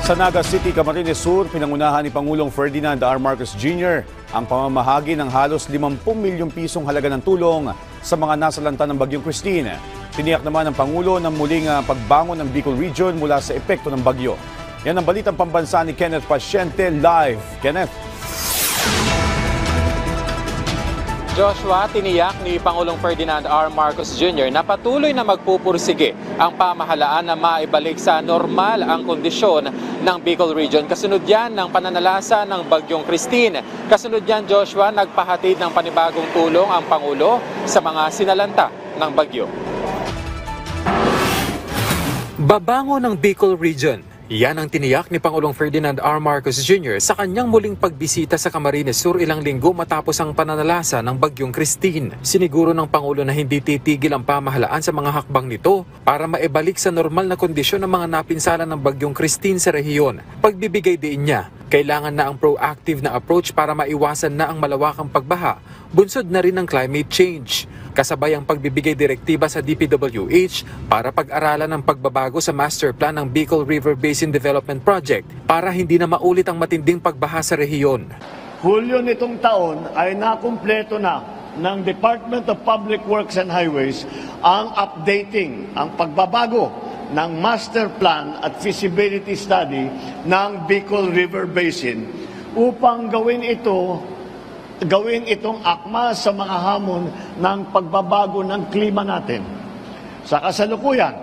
Sa Naga City, Camarines Sur, pinangunahan ni Pangulong Ferdinand R. Marcos Jr. ang pamamahagi ng halos 50 milyong pisong halaga ng tulong sa mga nasalanta ng Bagyong Christine. Tiniyak naman ng Pangulo ng muling pagbangon ng Bicol Region mula sa epekto ng bagyo. Yan ang balitang pambansa ni Kenneth Pasyente live. Kenneth. Joshua, tiniyak ni Pangulong Ferdinand R. Marcos Jr. na patuloy na magpupursige ang pamahalaan na maibalik sa normal ang kondisyon ng Bicol Region. Kasunod yan ng pananalasa ng Bagyong Christine. Kasunod yan, Joshua, nagpahatid ng panibagong tulong ang Pangulo sa mga sinalanta ng bagyo. Babango ng Bicol Region. Yan ang tiniyak ni Pangulong Ferdinand R. Marcos Jr. sa kanyang muling pagbisita sa Camarines Sur ilang linggo matapos ang pananalasa ng Bagyong Christine. Siniguro ng Pangulo na hindi titigil ang pamahalaan sa mga hakbang nito para maibalik sa normal na kondisyon ng mga napinsala ng Bagyong Christine sa rehiyon. Pagbibigay din niya, kailangan na ang proactive na approach para maiwasan na ang malawakang pagbaha, bunsod na rin ng climate change. Kasabay ang pagbibigay direktiba sa DPWH para pag-aralan ang pagbabago sa master plan ng Bicol River Basin Development Project para hindi na maulit ang matinding pagbaha sa rehiyon. Hulyo nitong taon ay nakumpleto na ng Department of Public Works and Highways ang updating, ang pagbabago ng master plan at feasibility study ng Bicol River Basin upang gawin itong akma sa mga hamon ng pagbabago ng klima natin. Sa kasalukuyan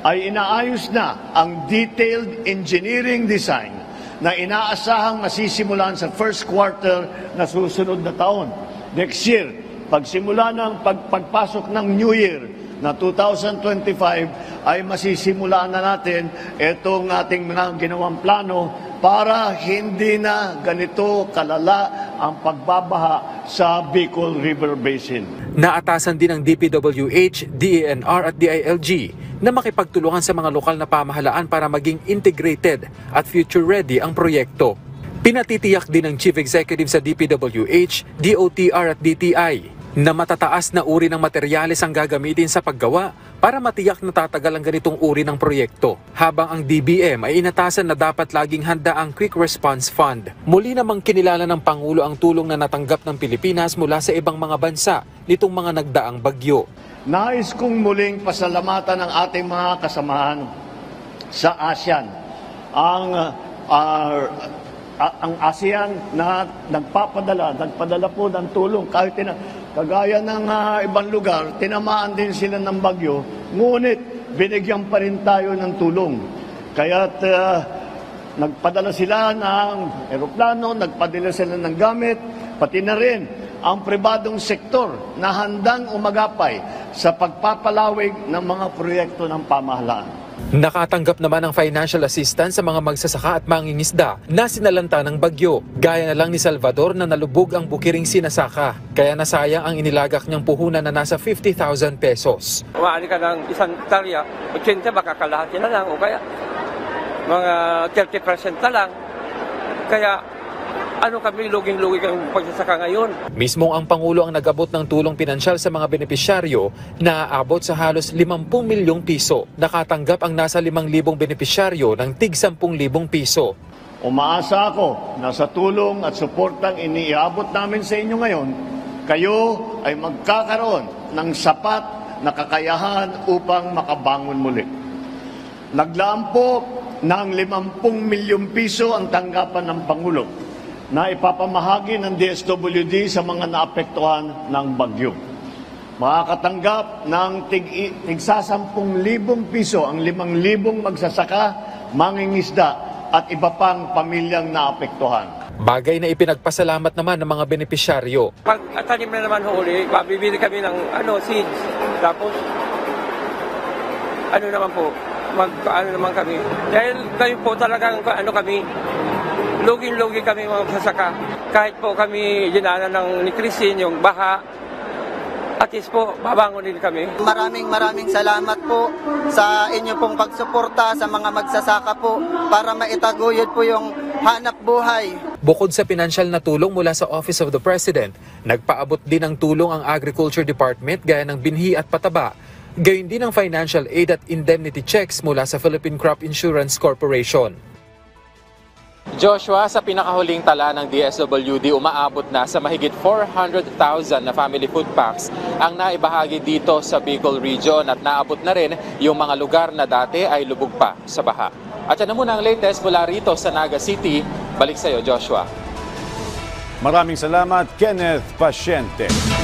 ay inaayos na ang detailed engineering design na inaasahang masisimulan sa first quarter na susunod na taon. Next year, pagsimula ng pagpasok ng New Year na 2025 ay masisimulan na natin itong ating mga ginawang plano para hindi na ganito kalala ang pagbabaha sa Bicol River Basin. Naatasan din ng DPWH, DENR at DILG na makipagtulungan sa mga lokal na pamahalaan para maging integrated at future-ready ang proyekto. Pinatitiyak din ng Chief Executive sa DPWH, DOTR at DTI na matataas na uri ng materyales ang gagamitin sa paggawa para matiyak na tatagal ang ganitong uri ng proyekto. Habang ang DBM ay inatasan na dapat laging handa ang Quick Response Fund. Muli namang kinilala ng Pangulo ang tulong na natanggap ng Pilipinas mula sa ibang mga bansa nitong mga nagdaang bagyo. Nais kong muling pasalamatan ang ating mga kasamahan sa ASEAN. Ang ASEAN na nagpadala po ng tulong kahit kagaya ng ibang lugar, tinamaan din sila ng bagyo, ngunit binigyan pa rin tayo ng tulong. Kaya't nagpadala sila ng eroplano, nagpadala sila ng gamit, pati na rin ang pribadong sektor na handang umagapay sa pagpapalawig ng mga proyekto ng pamahalaan. Nakatanggap naman ng financial assistance sa mga magsasaka at mangingisda na sinalanta ng bagyo. Gaya na lang ni Salvador na nalubog ang bukiring sinasaka. Kaya nasayang ang inilagak niyang puhunan na nasa 50,000 pesos. Umaani ka ng isang hektarya, 80 baka kalahati na lang o kaya mga 30% na lang. Kaya kami luging-luging ang pagsasaka ngayon. Mismong ang Pangulo ang nag-abot ng tulong pinansyal sa mga benepisyaryo na aabot sa halos 50 milyong piso. Nakatanggap ang nasa 5,000 benepisyaryo ng tig 10,000 piso. Umaasa ako na sa tulong at suportang iniabot namin sa inyo ngayon, kayo ay magkakaroon ng sapat na kakayahan upang makabangon muli. Naglaan po ng 50 milyong piso ang tanggapan ng Pangulo na ipapamahagi ng DSWD sa mga naapektuhan ng bagyo. Makakatanggap ng tigsa 10,000 piso ang 5,000 magsasaka, mangingisda at iba pang pamilyang naapektuhan. Bagay na ipinagpasalamat naman ng mga benepisyaryo. Pag tanim na naman huli, bibili kami ng seeds. Tapos, naman kami. Dahil kayo po talagang kami, luging-lugi kami mga magsasaka. Kahit po kami dinaanan ni Christine, yung baha, at least po, babangon din kami. Maraming salamat po sa inyo pong pagsuporta sa mga magsasaka po para maitaguyod po yung hanap buhay. Bukod sa pinansyal na tulong mula sa Office of the President, nagpaabot din ng tulong ang Agriculture Department gaya ng binhi at pataba. Gayon din ang financial aid at indemnity checks mula sa Philippine Crop Insurance Corporation. Joshua, sa pinakahuling tala ng DSWD, umaabot na sa mahigit 400,000 na family food packs ang naibahagi dito sa Bicol Region at naabot na rin yung mga lugar na dati ay lubog pa sa baha. At yan na muna ang latest mula rito sa Naga City. Balik sa iyo, Joshua. Maraming salamat, Kenneth Pasyente.